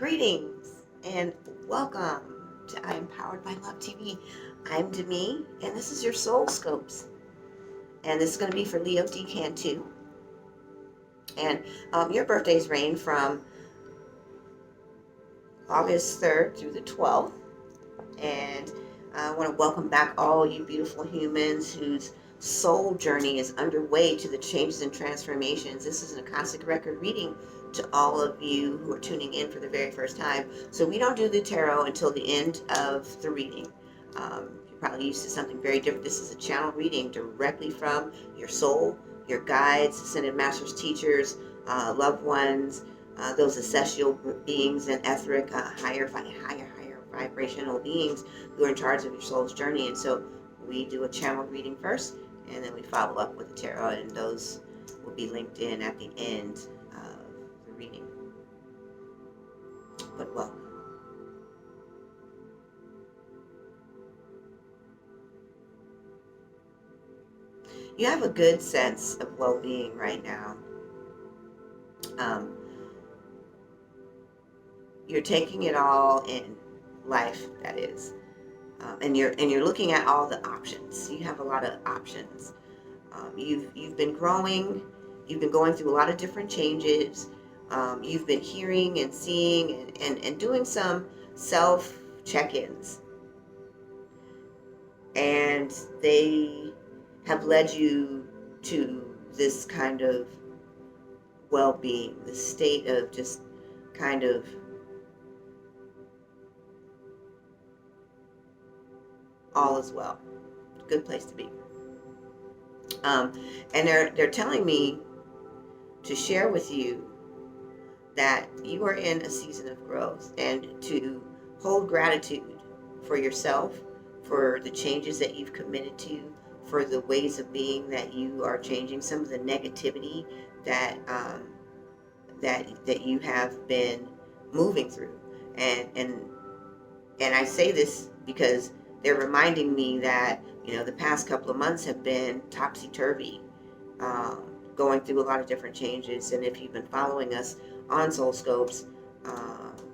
Greetings and welcome to I Am Powered by Love TV. I'm Demi, and this is your Soul Scopes. And this is going to be for Leo Decan too. And your birthdays range from August 3rd through the 12th. And I want to welcome back all you beautiful humans whose soul journey is underway to the changes and transformations. This is an Akashic record reading to all of you who are tuning in for the very first time. So we don't do the tarot until the end of the reading. You're probably used to something very different. This is a channel reading directly from your soul, your guides, ascended masters, teachers, loved ones, those celestial beings and etheric, higher vibrational beings who are in charge of your soul's journey. And so we do a channel reading first, and then we follow up with the tarot, and those will be linked in at the end of the reading. But welcome. You have a good sense of well-being right now. You're taking it all in, life that is, and you're looking at all the options. You have a lot of options. You've been growing. You've been going through a lot of different changes. You've been hearing and seeing and doing some self check-ins, and they have led you to this kind of well-being, this state of just kind of all is well. Good place to be. And they're telling me to share with you that you are in a season of growth, and to hold gratitude for yourself, for the changes that you've committed to, for the ways of being that you are changing, some of the negativity that that you have been moving through. And I say this because they're reminding me that, the past couple of months have been topsy-turvy, going through a lot of different changes. And if you've been following us on Soul Scopes,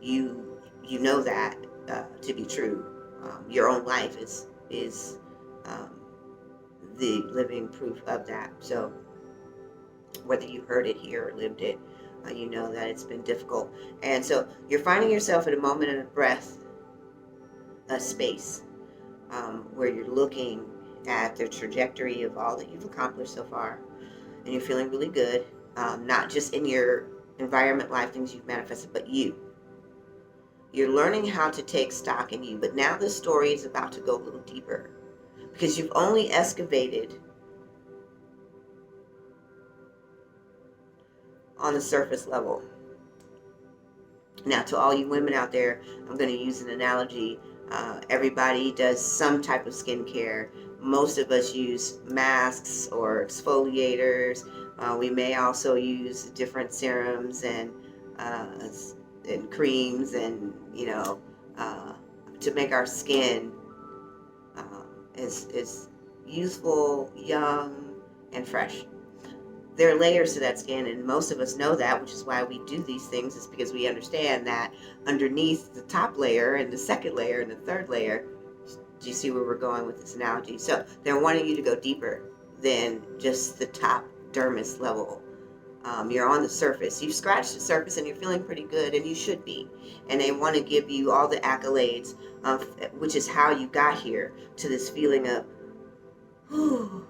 you know that to be true. Your own life is the living proof of that. So whether you heard it here or lived it, you know that it's been difficult. And so you're finding yourself at a moment of breath, a space, where you're looking at the trajectory of all that you've accomplished so far, and you're feeling really good, not just in your environment, life, things you've manifested, but you're learning how to take stock in you. But now this story is about to go a little deeper, because you've only excavated on the surface level. Now, to all you women out there, I'm going to use an analogy. Everybody does some type of skincare. Most of us use masks or exfoliators. We may also use different serums and creams, and to make our skin is youthful, young, and fresh. There are layers to that skin, and most of us know that, which is why we do these things, is because we understand that underneath the top layer and the second layer and the third layer. Do you see where we're going with this analogy? So they're wanting you to go deeper than just the top dermis level. You're on the surface. You've scratched the surface and you're feeling pretty good, and you should be. And they want to give you all the accolades, which is how you got here, to this feeling of, ooh,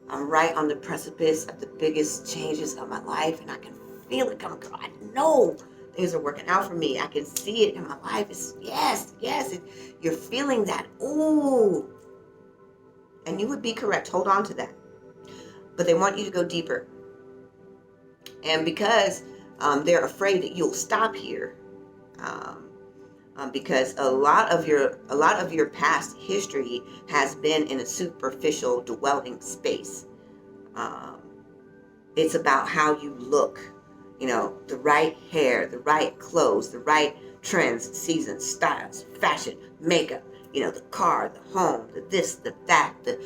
I'm right on the precipice of the biggest changes of my life, and I can feel it coming. I know things are working out for me. I can see it in my life. It's yes. You're feeling that. Ooh. And you would be correct. Hold on to that. But they want you to go deeper. And because they're afraid that you'll stop here, because a lot of your past history has been in a superficial dwelling space. It's about how you look, the right hair, the right clothes, the right trends, seasons, styles, fashion, makeup, the car, the home, the this, the that, the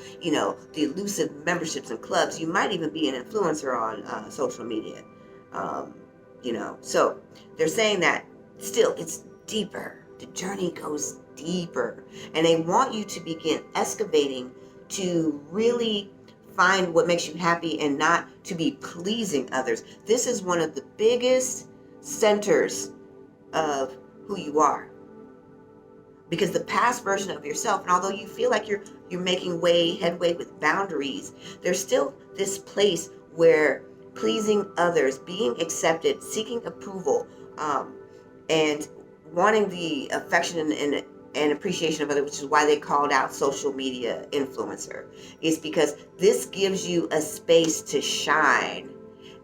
elusive memberships and clubs. You might even be an influencer on social media. You know, so they're saying that still it's deeper. The journey goes deeper, and they want you to begin excavating to really find what makes you happy and not to be pleasing others. This is one of the biggest centers of who you are, because the past version of yourself, and although you feel like you're making headway with boundaries, there's still this place where pleasing others, being accepted, seeking approval, and wanting the affection and appreciation of others, which is why they called out social media influencer, is because this gives you a space to shine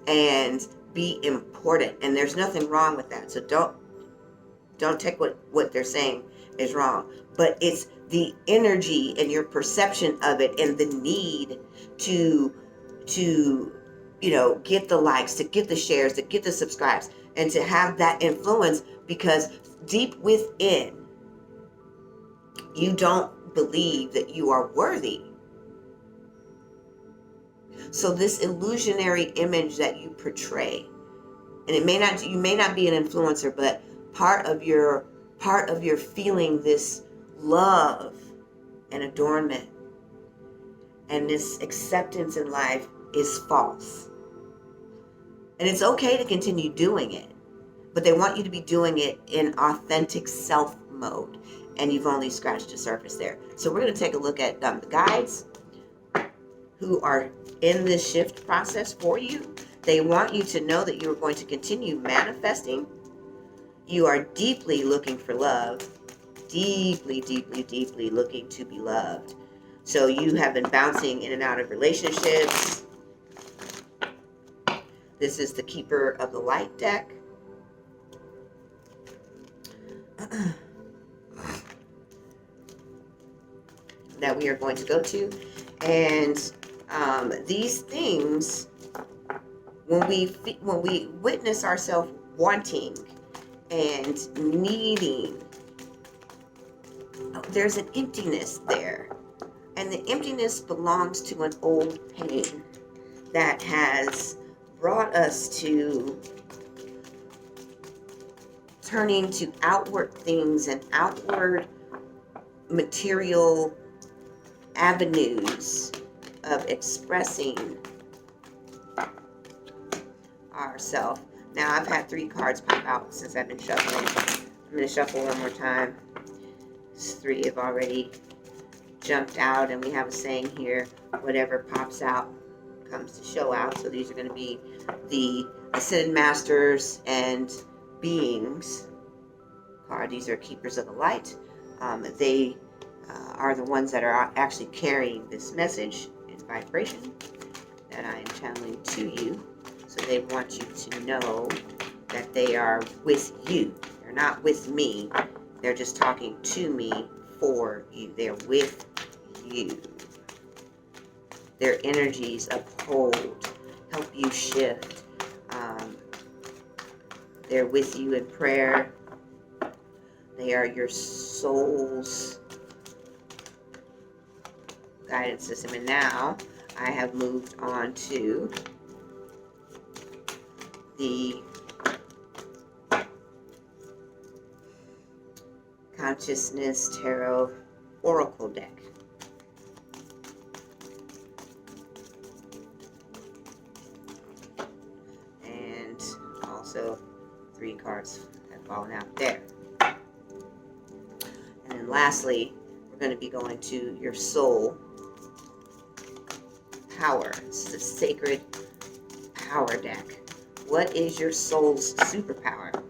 and be important. And there's nothing wrong with that. So don't take what they're saying is wrong, but it's the energy and your perception of it and the need to get the likes, to get the shares, to get the subscribes, and to have that influence, because deep within you don't believe that you are worthy. So this illusionary image that you portray, and you may not be an influencer, but part of your feeling this love and adornment and this acceptance in life is false. And it's okay to continue doing it, but they want you to be doing it in authentic self mode, and you've only scratched the surface there. So we're going to take a look at the guides who are in this shift process for you. They want you to know that you are going to continue manifesting. You are deeply looking for love, deeply, deeply, deeply looking to be loved. So you have been bouncing in and out of relationships. This is the Keeper of the Light deck. That we are going to go to. And these things, when we witness ourselves wanting and needing, there's an emptiness there. And the emptiness belongs to an old pain that has brought us to turning to outward things and outward material avenues of expressing ourselves. Now, I've had 3 cards pop out since I've been shuffling. I'm going to shuffle one more time. 3 have already jumped out, and we have a saying here, whatever pops out comes to show out. So these are going to be the Ascended Masters and Beings card. These are Keepers of the Light. They are the ones that are actually carrying this message in vibration that I am channeling to you. So they want you to know that they are with you. They're not with me. They're just talking to me for you. They're with you. Their energies uphold, help you shift. They're with you in prayer. They are your soul's guidance system. And now I have moved on to the Consciousness Tarot Oracle deck. And also 3 cards have fallen out there. And then lastly, we're going to be going to your soul power. It's the Sacred Power deck. What is your soul's superpower?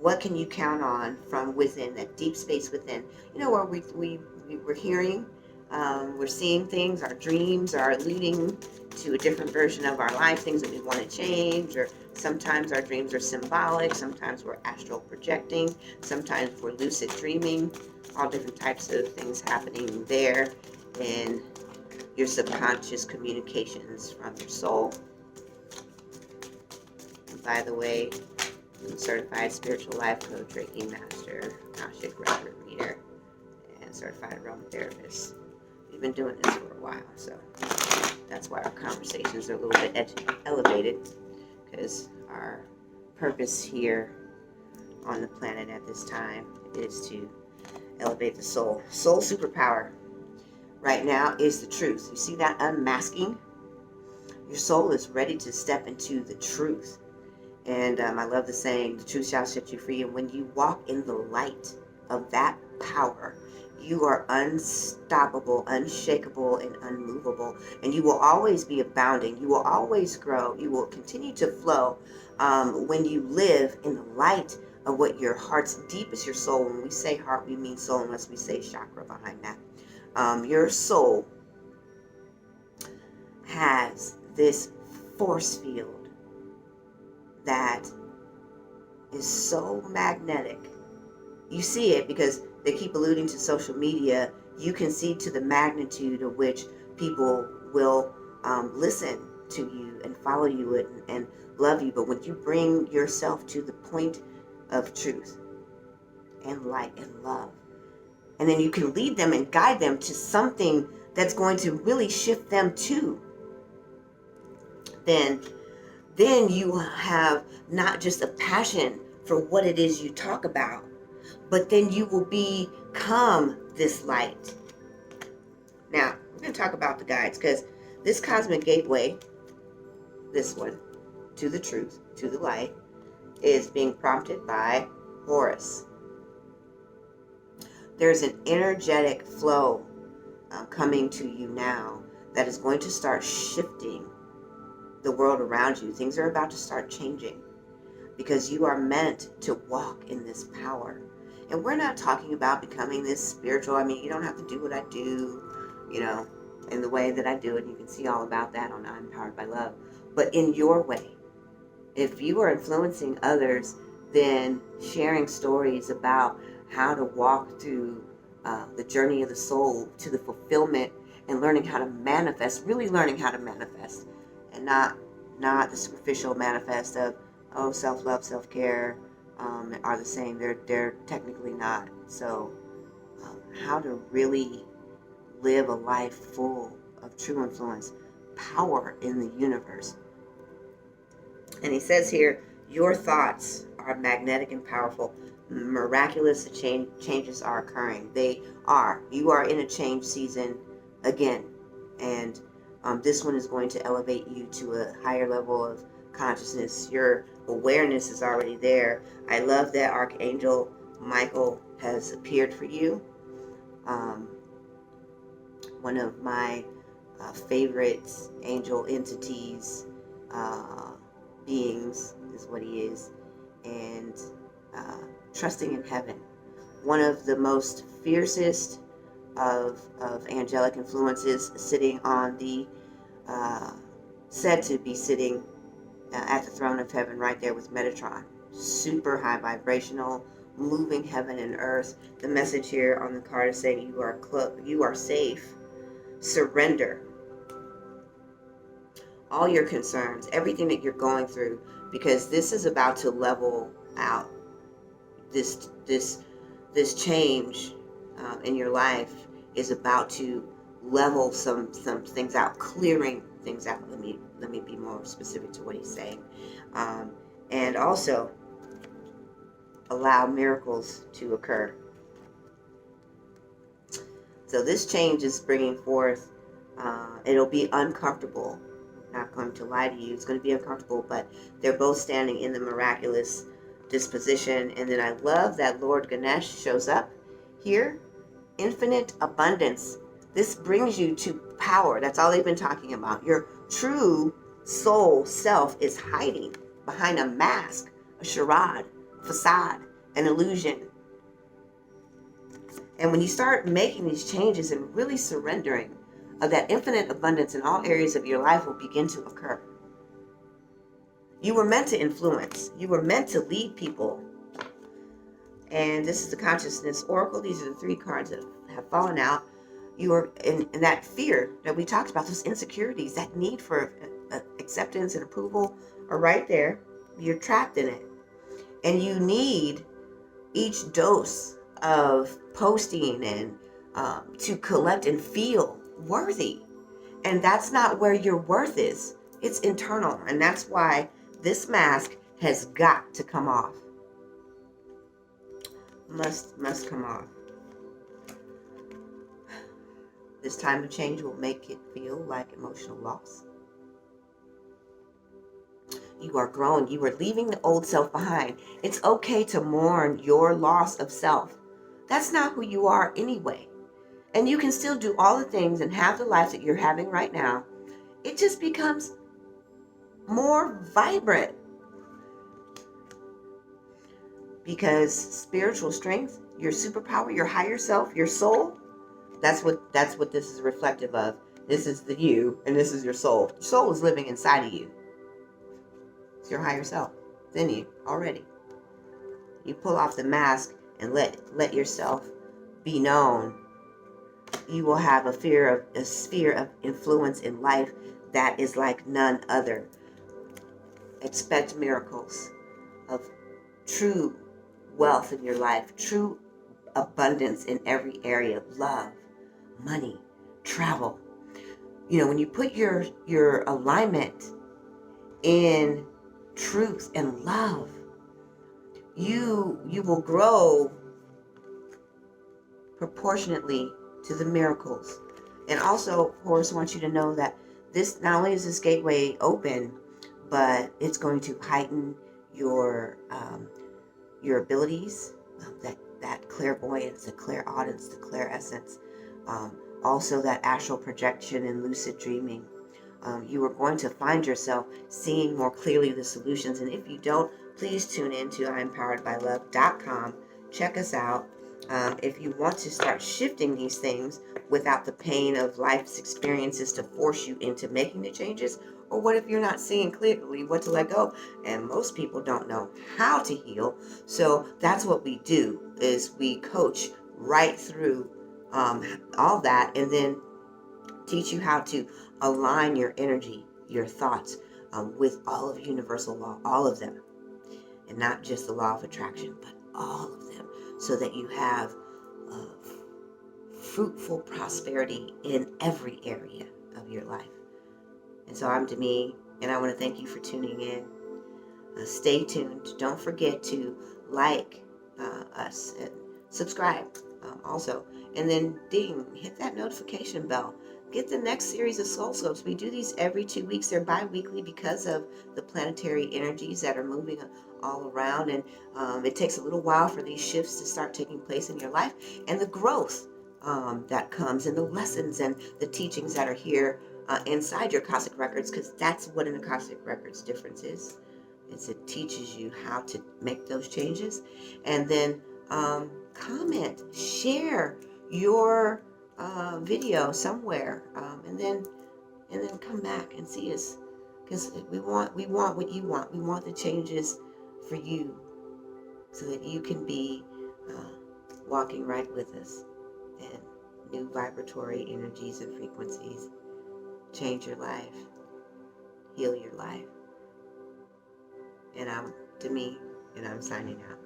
What can you count on from within, that deep space within? You know, where we're hearing, we're seeing things, our dreams are leading to a different version of our life, things that we want to change, or sometimes our dreams are symbolic, sometimes we're astral projecting, sometimes we're lucid dreaming, all different types of things happening there in your subconscious communications from your soul. And by the way, I'm a certified spiritual life coach, Reiki master, Akashic record reader, and certified aromatherapist. We've been doing this for a while, so that's why our conversations are a little bit elevated, because our purpose here on the planet at this time is to elevate the soul. Soul superpower right now is the truth. You see that unmasking? Your soul is ready to step into the truth. And I love the saying, the truth shall set you free. And when you walk in the light of that power, you are unstoppable, unshakable, and unmovable. And you will always be abounding. You will always grow. You will continue to flow when you live in the light of what your heart's deepest, your soul. When we say heart, we mean soul, unless we say chakra behind that. Your soul has this force field that is so magnetic. You see it because they keep alluding to social media. You can see to the magnitude of which people will listen to you and follow you and love you. But when you bring yourself to the point of truth and light and love, and then you can lead them and guide them to something that's going to really shift them too, then you have not just a passion for what it is you talk about, but then you will become this light. Now, we're going to talk about the guides, because this cosmic gateway, this one, to the truth, to the light, is being prompted by Horus. There's an energetic flow coming to you now that is going to start shifting the world around you. Things are about to start changing because you are meant to walk in this power. And we're not talking about becoming this spiritual. I mean, you don't have to do what I do, in the way that I do it. You can see all about that on I'm Powered by Love. But in your way, if you are influencing others, then sharing stories about how to walk through the journey of the soul to the fulfillment and learning how to manifest, really learning how to manifest, and not the superficial manifest of, self-love, self-care are the same. They're technically not. So how to really live a life full of true influence, power in the universe. And he says here, your thoughts are magnetic and powerful. Miraculous changes are occurring. You are in a change season again. And this one is going to elevate you to a higher level of consciousness. Your awareness is already there. I love that Archangel Michael has appeared for you. One of my favorite angel entities, beings is what he is. And trusting in heaven. One of the most fiercest of angelic influences, sitting on the said to be sitting at the throne of heaven right there with Metatron. Super high vibrational, moving heaven and earth. The message here on the card is saying you are safe. Surrender all your concerns, everything that you're going through, because this is about to level out. This change in your life is about to level some things out, clearing things out. Let me be more specific to what he's saying, and also allow miracles to occur. So this change is bringing forth. It'll be uncomfortable. Not going to lie to you. It's going to be uncomfortable, but they're both standing in the miraculous disposition. And then I love that Lord Ganesh shows up here. Infinite abundance. This brings you to power. That's all they've been talking about. Your true soul self is hiding behind a mask, a charade, a facade, an illusion. And when you start making these changes and really surrendering, of that infinite abundance in all areas of your life will begin to occur. You were meant to influence. You were meant to lead people. And this is the Consciousness Oracle. These are the 3 cards that have fallen out. You are in that fear that we talked about, those insecurities, that need for acceptance and approval are right there. You're trapped in it. And you need each dose of posting and to collect and feel worthy. And that's not where your worth is. It's internal. And that's why This mask has got to come off. Must come off. This time of change will make it feel like emotional loss. You are growing. You are leaving the old self behind. It's okay to mourn your loss of self. That's not who you are anyway. And you can still do all the things and have the life that you're having right now. It just becomes more vibrant. Because spiritual strength, your superpower, your higher self, your soul, that's what this is reflective of. This is the you, and this is your soul. Your soul is living inside of you. It's your higher self. It's in you already. You pull off the mask and let yourself be known. You will have a sphere of influence in life that is like none other. Expect miracles of true wealth in your life, true abundance in every area, love, money, travel. You know, when you put your alignment in truth and love, you will grow proportionately to the miracles. And also, Horus wants you to know that this, not only is this gateway open, but it's going to heighten your abilities, that clairvoyance, the clairaudience, the clairessence, also that astral projection and lucid dreaming. You are going to find yourself seeing more clearly the solutions. And if you don't, please tune in to IempoweredByLove.com. Check us out. If you want to start shifting these things without the pain of life's experiences to force you into making the changes, or what if you're not seeing clearly what to let go? And most people don't know how to heal. So that's what we do, is we coach right through all that, and then teach you how to align your energy, your thoughts, with all of universal law, all of them. And not just the law of attraction, but all of them, so that you have fruitful prosperity in every area of your life. And so I'm Demi, and I want to thank you for tuning in. Stay tuned. Don't forget to like us and subscribe also. And then hit that notification bell. Get the next series of soul slopes. We do these every 2 weeks. They're bi-weekly because of the planetary energies that are moving all around. And it takes a little while for these shifts to start taking place in your life. And the growth that comes, and the lessons and the teachings that are here inside your Akashic records, because that's what an Akashic records difference is. It teaches you how to make those changes. And then comment, share your video somewhere, and then come back and see us, because we want what you want. We want the changes for you, so that you can be walking right with us in new vibratory energies and frequencies. Change your life, heal your life. And I'm Demi, and I'm signing out.